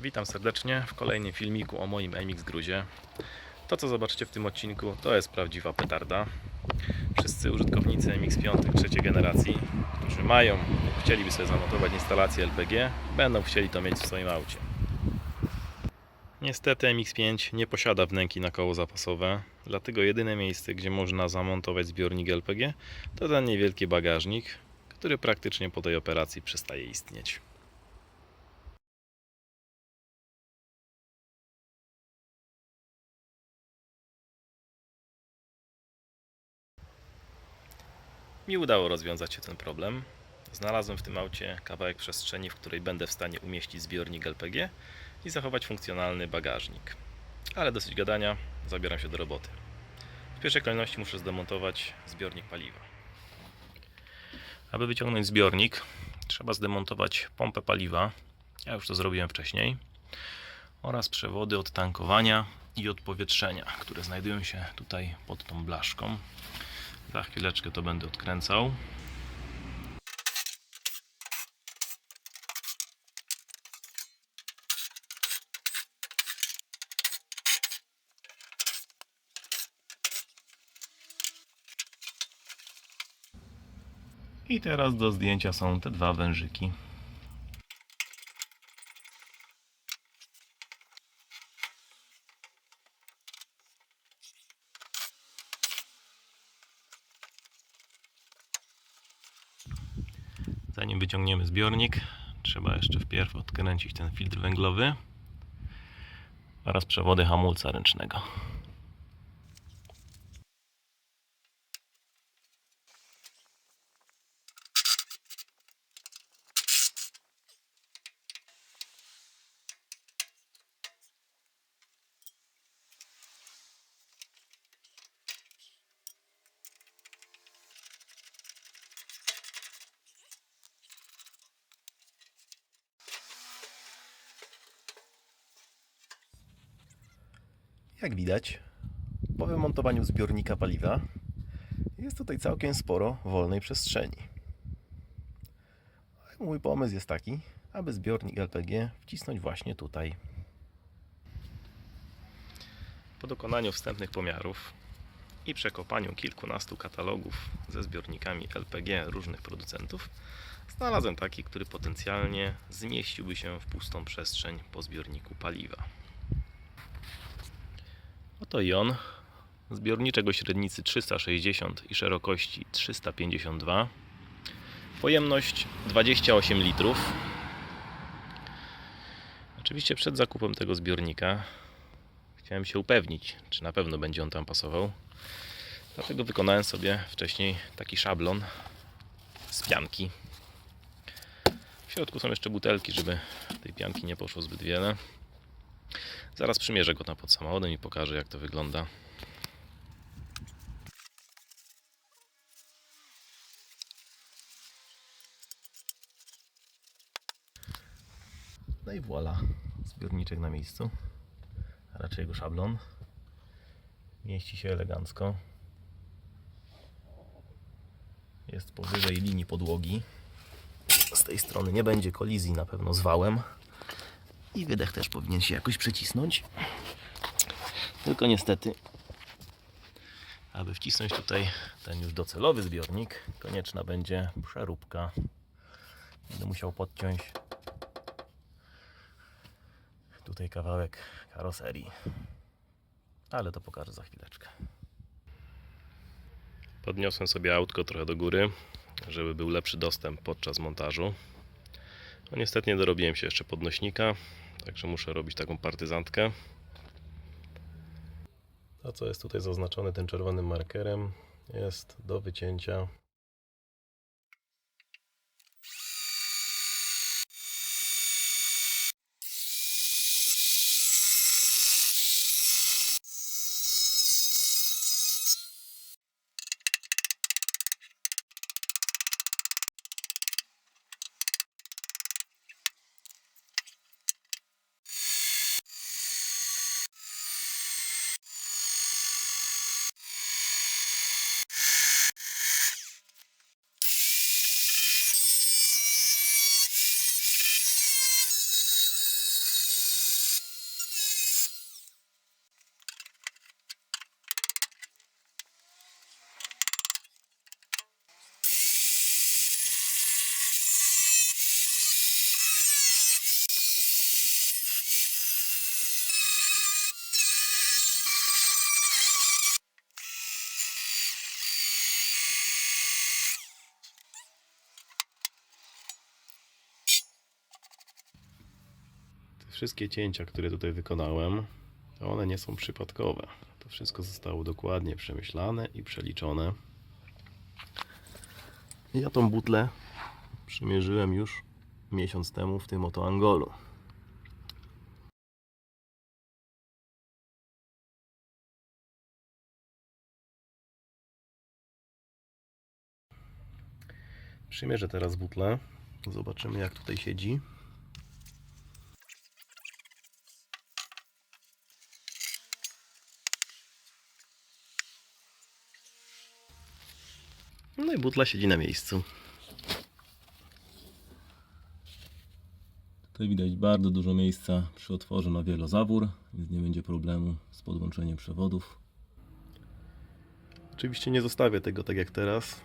Witam serdecznie w kolejnym filmiku o moim MX Gruzie. To co zobaczycie w tym odcinku to jest prawdziwa petarda. Wszyscy użytkownicy MX-5 trzeciej generacji, którzy chcieliby sobie zamontować instalację LPG, będą chcieli to mieć w swoim aucie. Niestety MX-5 nie posiada wnęki na koło zapasowe, dlatego jedyne miejsce, gdzie można zamontować zbiornik LPG, to ten niewielki bagażnik, który praktycznie po tej operacji przestaje istnieć. Mi udało rozwiązać się ten problem. Znalazłem w tym aucie kawałek przestrzeni, w której będę w stanie umieścić zbiornik LPG i zachować funkcjonalny bagażnik. Ale dosyć gadania, zabieram się do roboty. W pierwszej kolejności muszę zdemontować zbiornik paliwa. Aby wyciągnąć zbiornik, trzeba zdemontować pompę paliwa. Ja już to zrobiłem wcześniej. Oraz przewody od tankowania i odpowietrzenia, które znajdują się tutaj pod tą blaszką. Za chwileczkę to będę odkręcał. I teraz do zdjęcia są te dwa wężyki. Zanim wyciągniemy zbiornik, trzeba jeszcze wpierw odkręcić ten filtr węglowy oraz przewody hamulca ręcznego. Jak widać, po wymontowaniu zbiornika paliwa jest tutaj całkiem sporo wolnej przestrzeni. Mój pomysł jest taki, aby zbiornik LPG wcisnąć właśnie tutaj. Po dokonaniu wstępnych pomiarów i przekopaniu kilkunastu katalogów ze zbiornikami LPG różnych producentów, znalazłem taki, który potencjalnie zmieściłby się w pustą przestrzeń po zbiorniku paliwa. Oto i on. Zbiorniczek o średnicy 360 i szerokości 352. Pojemność 28 litrów. Oczywiście przed zakupem tego zbiornika chciałem się upewnić, czy na pewno będzie on tam pasował. Dlatego wykonałem sobie wcześniej taki szablon z pianki. W środku są jeszcze butelki, żeby tej pianki nie poszło zbyt wiele. Zaraz przymierzę go tam pod samochodem i pokażę, jak to wygląda. No i voilà, zbiorniczek na miejscu, a raczej jego szablon. Mieści się elegancko. Jest powyżej linii podłogi. Z tej strony nie będzie kolizji na pewno z wałem. I wydech też powinien się jakoś przycisnąć. Tylko niestety, aby wcisnąć tutaj ten już docelowy zbiornik, konieczna będzie przeróbka. Będę musiał podciąć tutaj kawałek karoserii. Ale to pokażę za chwileczkę. Podniosłem sobie autko trochę do góry, żeby był lepszy dostęp podczas montażu. No niestety nie dorobiłem się jeszcze podnośnika, także muszę robić taką partyzantkę. To, co jest tutaj zaznaczone tym czerwonym markerem, jest do wycięcia. wszystkie cięcia, które tutaj wykonałem, one nie są przypadkowe. To wszystko zostało dokładnie przemyślane i przeliczone. Ja tą butlę przymierzyłem już miesiąc temu w tym oto Angolu. Przymierzę teraz butlę. Zobaczymy, jak tutaj siedzi. No i butla siedzi na miejscu. Tutaj widać bardzo dużo miejsca przy otworze na wielozawór, więc nie będzie problemu z podłączeniem przewodów. Oczywiście nie zostawię tego tak jak teraz.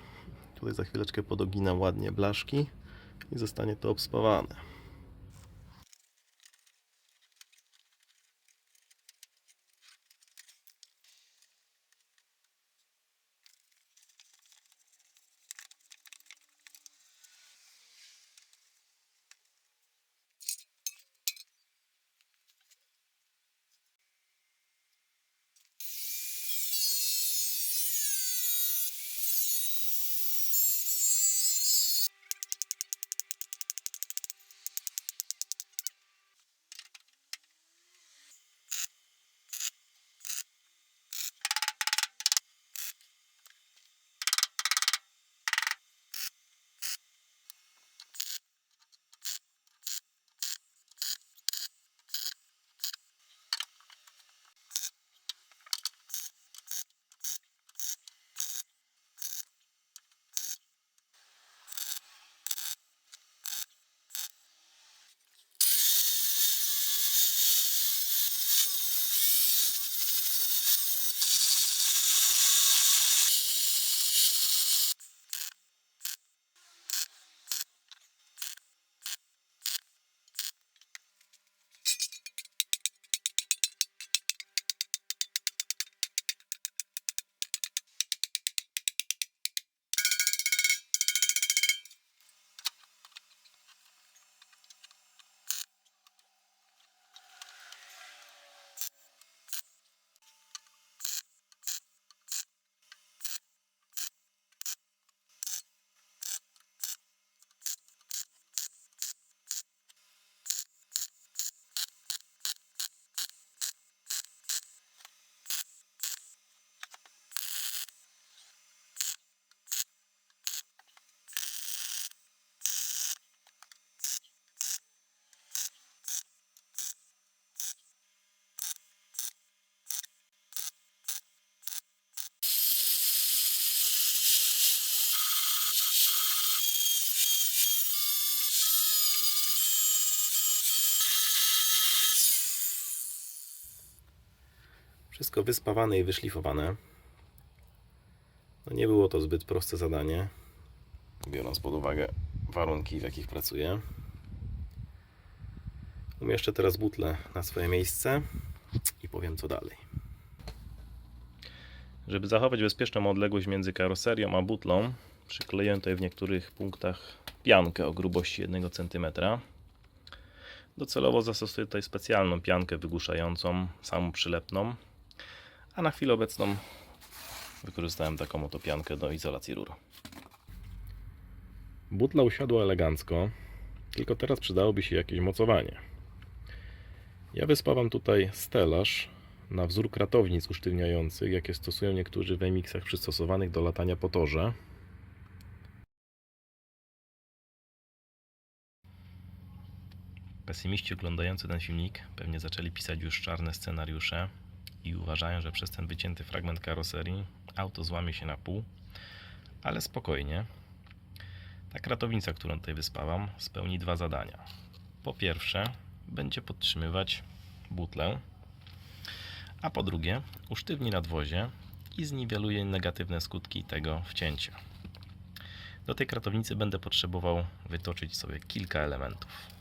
Tutaj za chwileczkę podoginam ładnie blaszki i zostanie to obspawane. Wszystko wyspawane i wyszlifowane. No nie było to zbyt proste zadanie, biorąc pod uwagę warunki, w jakich pracuję. Umieszczę teraz butlę na swoje miejsce i powiem co dalej. Żeby zachować bezpieczną odległość między karoserią a butlą, przykleję tutaj w niektórych punktach piankę o grubości 1 cm. Docelowo zastosuję tutaj specjalną piankę wygłuszającą, samą przylepną, a na chwilę obecną wykorzystałem taką oto piankę do izolacji rur. Butla usiadła elegancko, tylko teraz przydałoby się jakieś mocowanie. Ja wyspawam tutaj stelaż na wzór kratownic usztywniających, jakie stosują niektórzy w MX-ach przystosowanych do latania po torze. Pesymiści oglądający ten filmik pewnie zaczęli pisać już czarne scenariusze i uważają, że przez ten wycięty fragment karoserii auto złamie się na pół, ale spokojnie. Ta kratownica, którą tutaj wyspawam, spełni dwa zadania. Po pierwsze, będzie podtrzymywać butlę, a po drugie, usztywni nadwozie i zniweluje negatywne skutki tego wcięcia. Do tej kratownicy będę potrzebował wytoczyć sobie kilka elementów.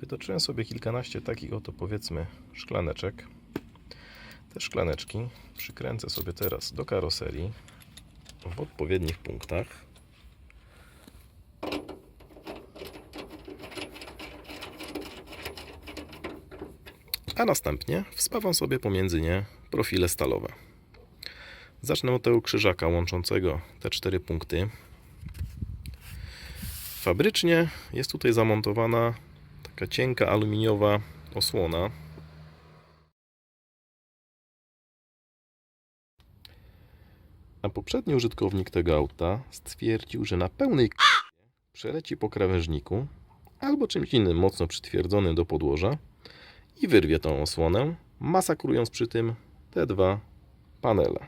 Wytoczyłem sobie kilkanaście takich oto, powiedzmy, szklaneczek. Te szklaneczki przykręcę sobie teraz do karoserii w odpowiednich punktach. A następnie wspawam sobie pomiędzy nie profile stalowe. Zacznę od tego krzyżaka łączącego te 4 punkty. Fabrycznie jest tutaj zamontowana taka cienka aluminiowa osłona. A poprzedni użytkownik tego auta stwierdził, że na pełnej przeleci po krawężniku albo czymś innym mocno przytwierdzonym do podłoża i wyrwie tą osłonę, masakrując przy tym te 2 panele.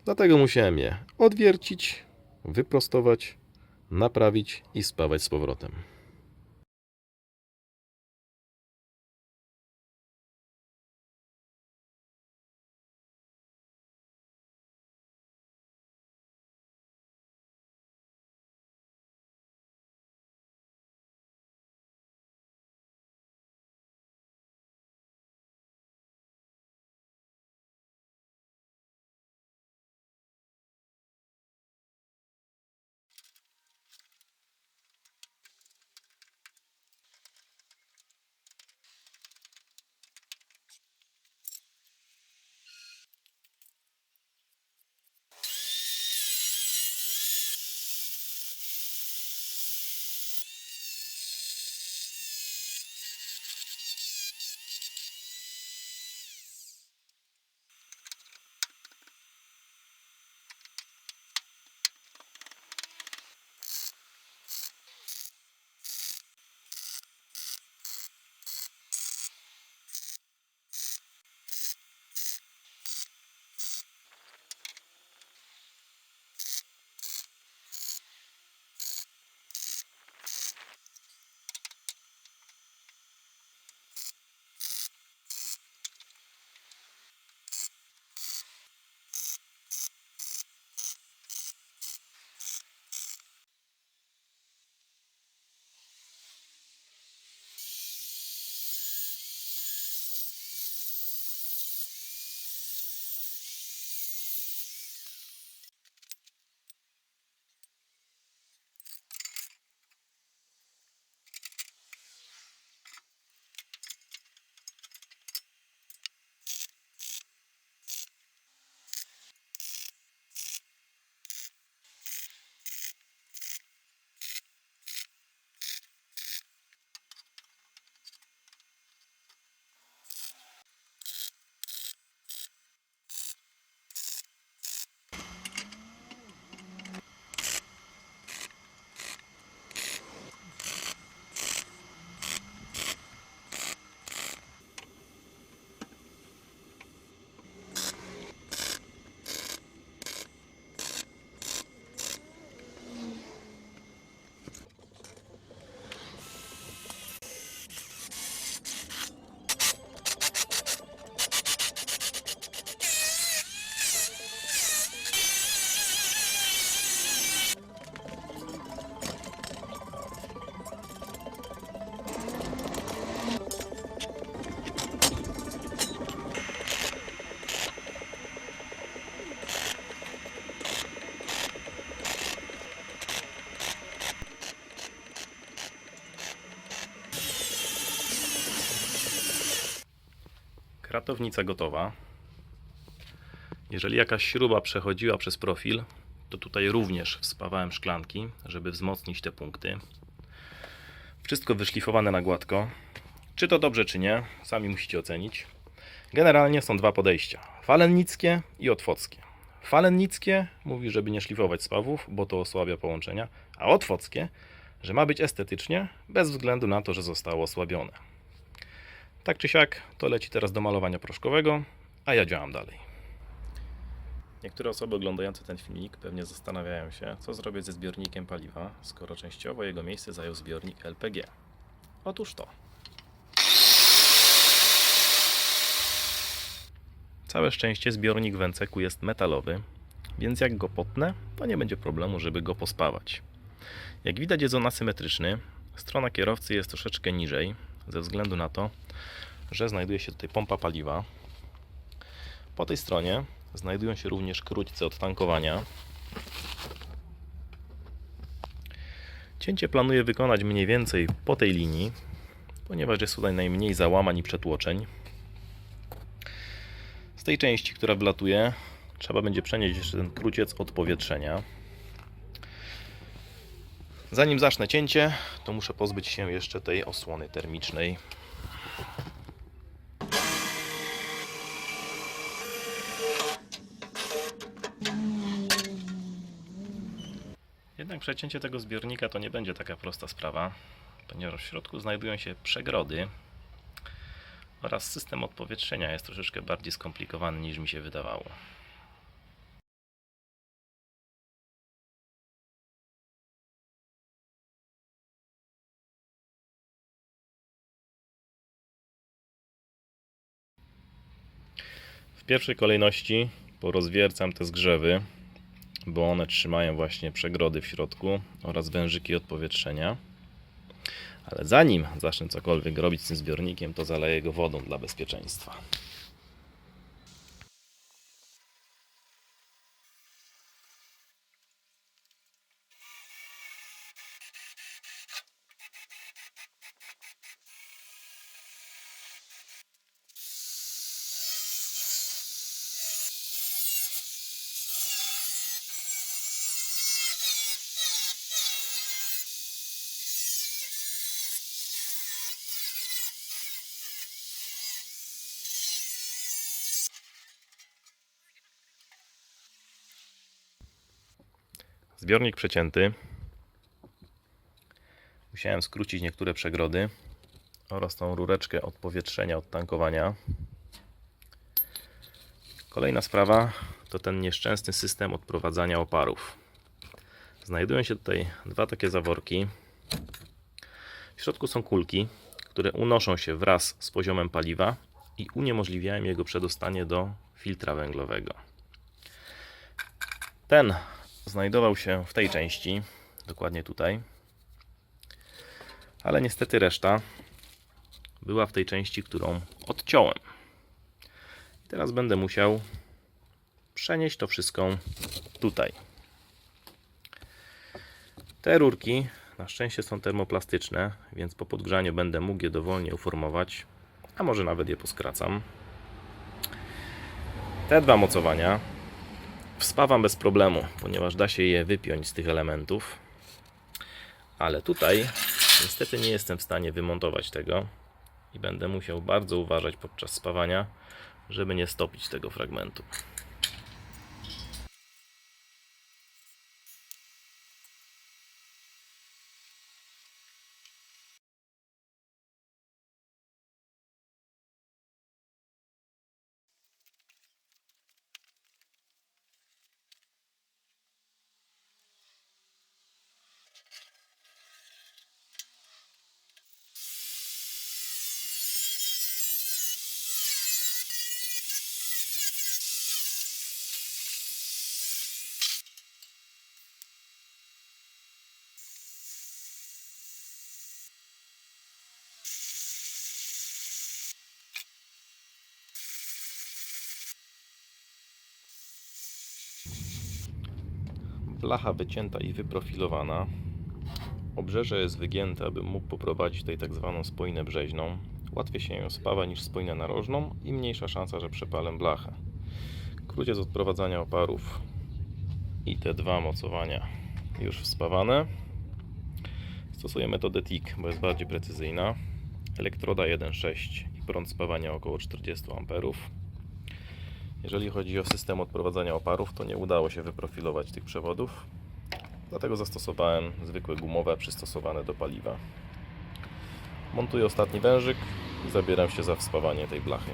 Dlatego musiałem je odwiercić, wyprostować, naprawić i spawać z powrotem. Kratownica gotowa. Jeżeli jakaś śruba przechodziła przez profil, to tutaj również wspawałem szklanki, żeby wzmocnić te punkty. Wszystko wyszlifowane na gładko. Czy to dobrze, czy nie, sami musicie ocenić. Generalnie są 2 podejścia. Falennickie i otwockie. Falennickie mówi, żeby nie szlifować spawów, bo to osłabia połączenia, a otwockie, że ma być estetycznie, bez względu na to, że zostało osłabione. Tak czy siak, to leci teraz do malowania proszkowego, a ja działam dalej. Niektóre osoby oglądające ten filmik pewnie zastanawiają się, co zrobić ze zbiornikiem paliwa, skoro częściowo jego miejsce zajął zbiornik LPG. Otóż to. Całe szczęście zbiornik w NCK jest metalowy, więc jak go potnę, to nie będzie problemu, żeby go pospawać. Jak widać, jest on asymetryczny, Strona kierowcy jest troszeczkę niżej, ze względu na to, że znajduje się tutaj pompa paliwa. Po tej stronie znajdują się również krótce od tankowania. Cięcie planuję wykonać mniej więcej po tej linii, ponieważ jest tutaj najmniej załamań i przetłoczeń. Z tej części, która wlatuje, trzeba będzie przenieść jeszcze ten króciec od powietrzenia. Zanim zacznę cięcie, to muszę pozbyć się jeszcze tej osłony termicznej. Jednak przecięcie tego zbiornika to nie będzie taka prosta sprawa, ponieważ w środku znajdują się przegrody oraz system odpowietrzenia jest troszeczkę bardziej skomplikowany niż mi się wydawało. W pierwszej kolejności porozwiercam te zgrzewy, bo one trzymają właśnie przegrody w środku oraz wężyki odpowietrzenia. Ale zanim zacznę cokolwiek robić z tym zbiornikiem, to zaleję go wodą dla bezpieczeństwa. Zbiornik przecięty. Musiałem skrócić niektóre przegrody oraz tą rureczkę odpowietrzenia od tankowania. Kolejna sprawa to ten nieszczęsny system odprowadzania oparów. Znajdują się tutaj dwa takie zaworki. W środku są kulki, które unoszą się wraz z poziomem paliwa i uniemożliwiają jego przedostanie do filtra węglowego. Ten znajdował się w tej części, dokładnie tutaj, ale niestety reszta była w tej części, którą odciąłem. I teraz będę musiał przenieść to wszystko tutaj. Te rurki na szczęście są termoplastyczne, więc po podgrzaniu będę mógł je dowolnie uformować, a może nawet je poskracam. Te dwa mocowania wspawam bez problemu, ponieważ da się je wypiąć z tych elementów, ale tutaj niestety nie jestem w stanie wymontować tego i będę musiał bardzo uważać podczas spawania, żeby nie stopić tego fragmentu. Blacha wycięta i wyprofilowana. Obrzeże jest wygięte, abym mógł poprowadzić tutaj tak zwaną spoinę brzeźną. Łatwiej się ją spawa niż spoinę narożną i mniejsza szansa, że przepalę blachę. Króciec odprowadzania oparów i te dwa mocowania już wspawane. Stosuję metodę TIG, bo jest bardziej precyzyjna. Elektroda 1,6 i prąd spawania około 40 A. Jeżeli chodzi o system odprowadzania oparów, to nie udało się wyprofilować tych przewodów, dlatego zastosowałem zwykłe gumowe przystosowane do paliwa. Montuję ostatni wężyk i zabieram się za wspawanie tej blachy.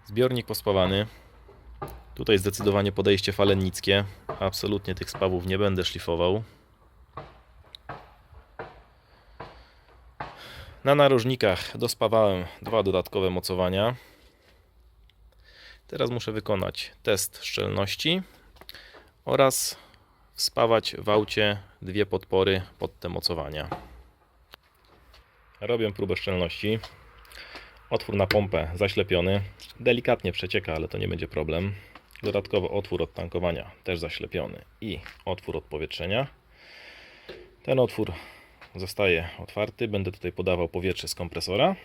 Zbiornik pospawany. Tutaj zdecydowanie podejście falennickie. Absolutnie tych spawów nie będę szlifował. Na narożnikach dospawałem 2 dodatkowe mocowania. Teraz muszę wykonać test szczelności oraz wspawać w aucie 2 podpory pod te mocowania. Robię próbę szczelności. Otwór na pompę zaślepiony. Delikatnie przecieka, ale to nie będzie problem. Dodatkowo otwór od tankowania też zaślepiony i otwór od powietrzenia. Ten otwór zostaje otwarty. Będę tutaj podawał powietrze z kompresora.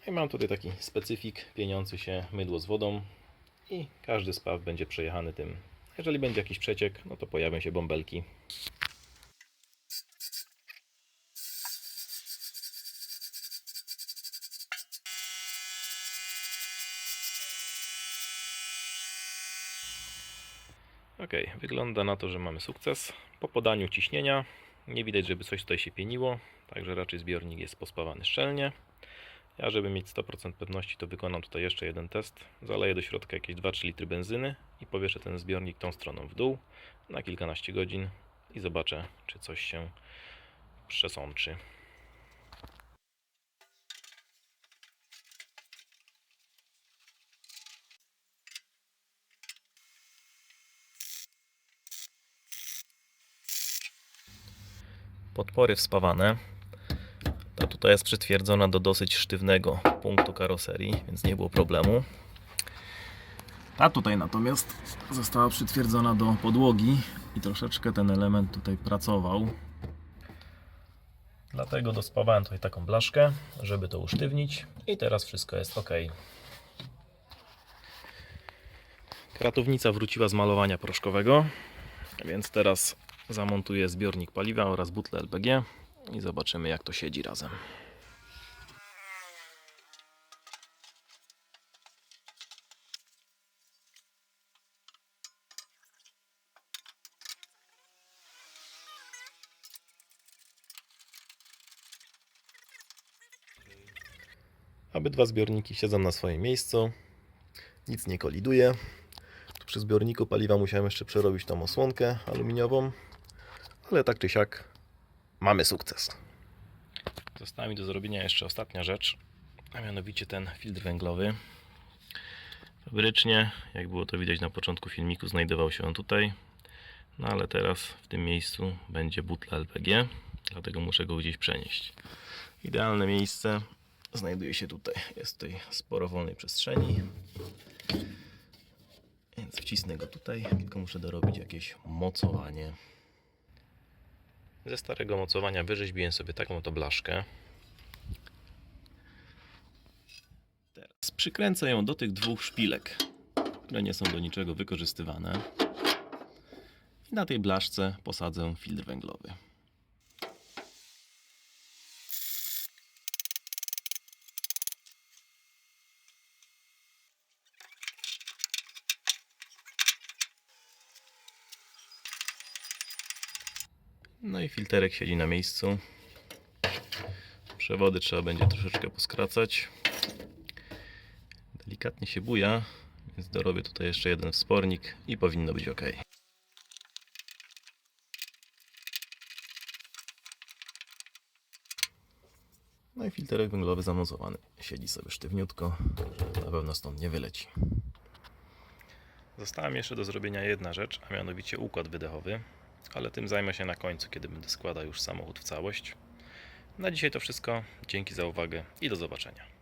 I mam tutaj taki specyfik pieniący się mydło z wodą i każdy spaw będzie przejechany tym. Jeżeli będzie jakiś przeciek, no to pojawią się bąbelki. Ok, wygląda na to, że mamy sukces. Po podaniu ciśnienia nie widać, żeby coś tutaj się pieniło, także raczej zbiornik jest pospawany szczelnie. Ja, żeby mieć 100% pewności, to wykonam tutaj jeszcze jeden test. Zaleję do środka jakieś 2-3 litry benzyny i powieszę ten zbiornik tą stroną w dół na kilkanaście godzin i zobaczę, czy coś się przesączy. Podpory wspawane. Ta tutaj jest przytwierdzona do dosyć sztywnego punktu karoserii, więc nie było problemu. Ta tutaj natomiast została przytwierdzona do podłogi i troszeczkę ten element tutaj pracował. Dlatego dospawałem tutaj taką blaszkę, żeby to usztywnić i teraz wszystko jest ok. Kratownica wróciła z malowania proszkowego, więc teraz zamontuję zbiornik paliwa oraz butlę LPG i zobaczymy, jak to siedzi razem. Obydwa zbiorniki siedzą na swoim miejscu, nic nie koliduje. Tu przy zbiorniku paliwa musiałem jeszcze przerobić tą osłonkę aluminiową, ale tak czy siak mamy sukces. Została mi do zrobienia jeszcze ostatnia rzecz, a mianowicie ten filtr węglowy. Fabrycznie, jak było to widać na początku filmiku, znajdował się on tutaj, no ale teraz w tym miejscu będzie butla LPG, dlatego muszę go gdzieś przenieść. Idealne miejsce znajduje się tutaj. Jest tutaj sporo wolnej przestrzeni, więc wcisnę go tutaj, tylko muszę dorobić jakieś mocowanie. Ze starego mocowania wyrzeźbiłem sobie taką oto blaszkę. Teraz przykręcę ją do tych 2 szpilek, które nie są do niczego wykorzystywane. I na tej blaszce posadzę filtr węglowy. No i filterek siedzi na miejscu. Przewody trzeba będzie troszeczkę poskracać. Delikatnie się buja, więc dorobię tutaj jeszcze jeden wspornik i powinno być ok. No i filterek węglowy zamocowany. Siedzi sobie sztywniutko, na pewno stąd nie wyleci. Została mi jeszcze do zrobienia jedna rzecz, a mianowicie układ wydechowy. Ale tym zajmę się na końcu, kiedy będę składał już samochód w całość. Na dzisiaj to wszystko. Dzięki za uwagę i do zobaczenia.